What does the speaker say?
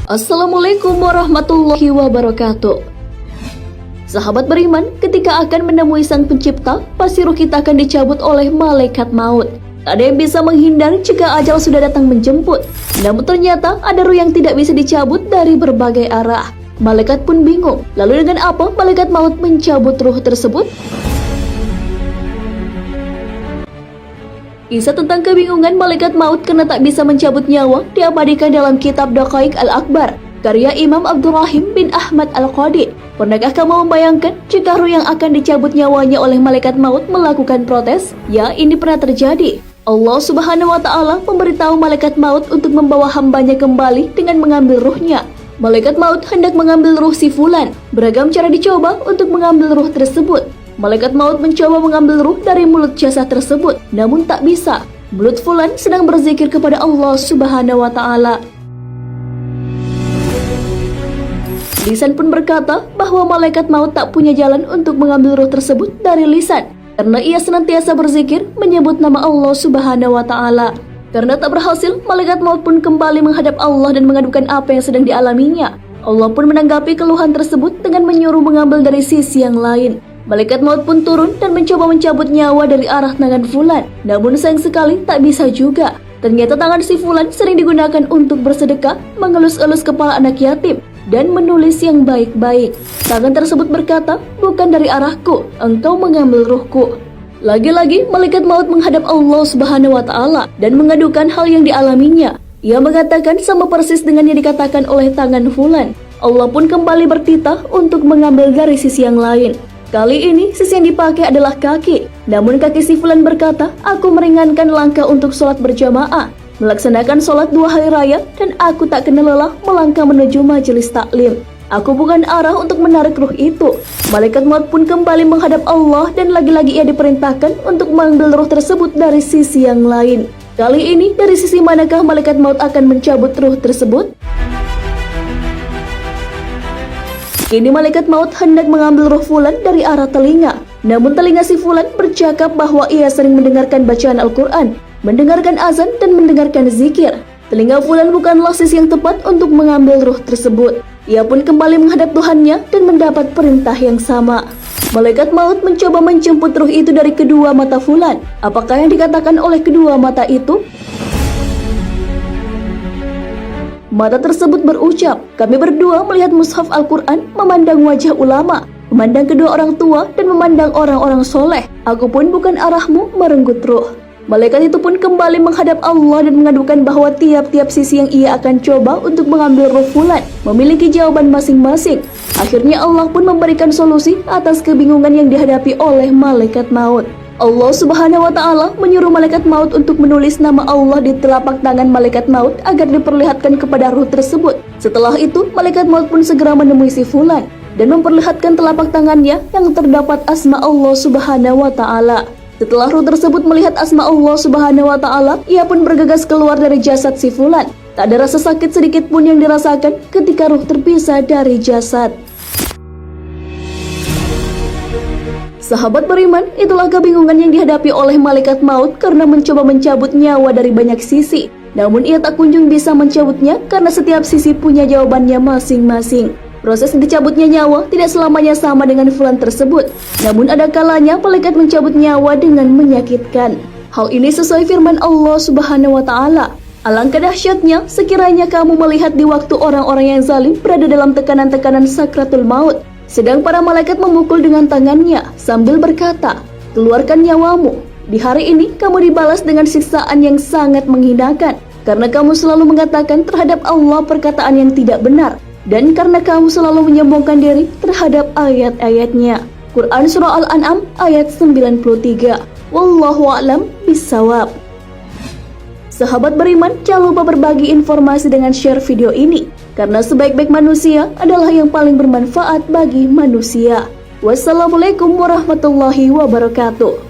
Assalamualaikum warahmatullahi wabarakatuh. Sahabat beriman, ketika akan menemui Sang Pencipta, pasti ruh kita akan dicabut oleh malaikat maut. Tak ada yang bisa menghindar jika ajal sudah datang menjemput. Namun ternyata ada ruh yang tidak bisa dicabut dari berbagai arah. Malaikat pun bingung, lalu dengan apa malaikat maut mencabut ruh tersebut? Kisah tentang kebingungan malaikat maut karena tak bisa mencabut nyawa diabadikan dalam kitab Daqaiq Al-Akbar, karya Imam Abdurrahim bin Ahmad Al-Qadi. Pernahkah kamu membayangkan jika ruh yang akan dicabut nyawanya oleh malaikat maut melakukan protes? Ya, ini pernah terjadi. Allah Subhanahu wa Ta'ala memberitahu malaikat maut untuk membawa hambanya kembali dengan mengambil ruhnya. Malaikat maut hendak mengambil ruh si fulan. Beragam cara dicoba untuk mengambil ruh tersebut. Malaikat maut mencoba mengambil ruh dari mulut jasad tersebut, namun tak bisa. Mulut fulan sedang berzikir kepada Allah Subhanahu wa Ta'ala. Lisan pun berkata bahwa malaikat maut tak punya jalan untuk mengambil ruh tersebut dari lisan, karena ia senantiasa berzikir menyebut nama Allah Subhanahu wa Ta'ala. Karena tak berhasil, malaikat maut pun kembali menghadap Allah dan mengadukan apa yang sedang dialaminya. Allah pun menanggapi keluhan tersebut dengan menyuruh mengambil dari sisi yang lain. Malaikat maut pun turun dan mencoba mencabut nyawa dari arah tangan fulan. Namun sayang sekali tak bisa juga. Ternyata tangan si fulan sering digunakan untuk bersedekah, mengelus-elus kepala anak yatim, dan menulis yang baik-baik. Tangan tersebut berkata, "Bukan dari arahku, engkau mengambil ruhku." Lagi-lagi malaikat maut menghadap Allah Subhanahu wa Ta'ala dan mengadukan hal yang dialaminya. Ia mengatakan sama persis dengan yang dikatakan oleh tangan fulan. Allah pun kembali bertitah untuk mengambil dari sisi yang lain. Kali ini sisi yang dipakai adalah kaki. Namun kaki si fulan berkata, "Aku meringankan langkah untuk sholat berjamaah, melaksanakan sholat 2 hari raya, dan aku tak kenal lelah melangkah menuju majelis taklim. Aku bukan arah untuk menarik ruh itu." Malaikat maut pun kembali menghadap Allah dan lagi-lagi ia diperintahkan untuk mengambil ruh tersebut dari sisi yang lain. Kali ini dari sisi manakah malaikat maut akan mencabut ruh tersebut? Kini malaikat maut hendak mengambil ruh fulan dari arah telinga. Namun telinga si fulan bercakap bahwa ia sering mendengarkan bacaan Al-Quran, mendengarkan azan dan mendengarkan zikir. Telinga fulan bukanlah sisi yang tepat untuk mengambil ruh tersebut. Ia pun kembali menghadap Tuhannya dan mendapat perintah yang sama. Malaikat maut mencoba menjemput ruh itu dari kedua mata fulan. Apakah yang dikatakan oleh kedua mata itu? Mata tersebut berucap, "Kami berdua melihat mushaf Al-Quran, memandang wajah ulama, memandang kedua orang tua, dan memandang orang-orang soleh. Aku pun bukan arahmu, merenggut ruh." Malaikat itu pun kembali menghadap Allah dan mengadukan bahwa tiap-tiap sisi yang ia akan coba untuk mengambil ruh fulan memiliki jawaban masing-masing. Akhirnya Allah pun memberikan solusi atas kebingungan yang dihadapi oleh malaikat maut. Allah Subhanahu wa Ta'ala menyuruh malaikat maut untuk menulis nama Allah di telapak tangan malaikat maut agar diperlihatkan kepada ruh tersebut. Setelah itu, malaikat maut pun segera menemui si fulan dan memperlihatkan telapak tangannya yang terdapat asma Allah Subhanahu wa Ta'ala. Setelah ruh tersebut melihat asma Allah Subhanahu wa Ta'ala, ia pun bergegas keluar dari jasad si fulan. Tak ada rasa sakit sedikit pun yang dirasakan ketika ruh terpisah dari jasad. Sahabat beriman, itulah kebingungan yang dihadapi oleh malaikat maut karena mencoba mencabut nyawa dari banyak sisi. Namun ia tak kunjung bisa mencabutnya karena setiap sisi punya jawabannya masing-masing. Proses dicabutnya nyawa tidak selamanya sama dengan fulan tersebut. Namun ada kalanya malaikat mencabut nyawa dengan menyakitkan. Hal ini sesuai firman Allah Subhanahu wa Ta'ala. Alangkah dahsyatnya sekiranya kamu melihat di waktu orang-orang yang zalim berada dalam tekanan-tekanan sakratul maut. Sedang para malaikat memukul dengan tangannya sambil berkata, "Keluarkan nyawamu. Di hari ini kamu dibalas dengan siksaan yang sangat menghinakan. Karena kamu selalu mengatakan terhadap Allah perkataan yang tidak benar. Dan karena kamu selalu menyombongkan diri terhadap ayat-ayatnya." Quran Surah Al-An'am ayat 93. Wallahu a'lam bissawab. Sahabat beriman, jangan lupa berbagi informasi dengan share video ini. Karena sebaik-baik manusia adalah yang paling bermanfaat bagi manusia. Wassalamualaikum warahmatullahi wabarakatuh.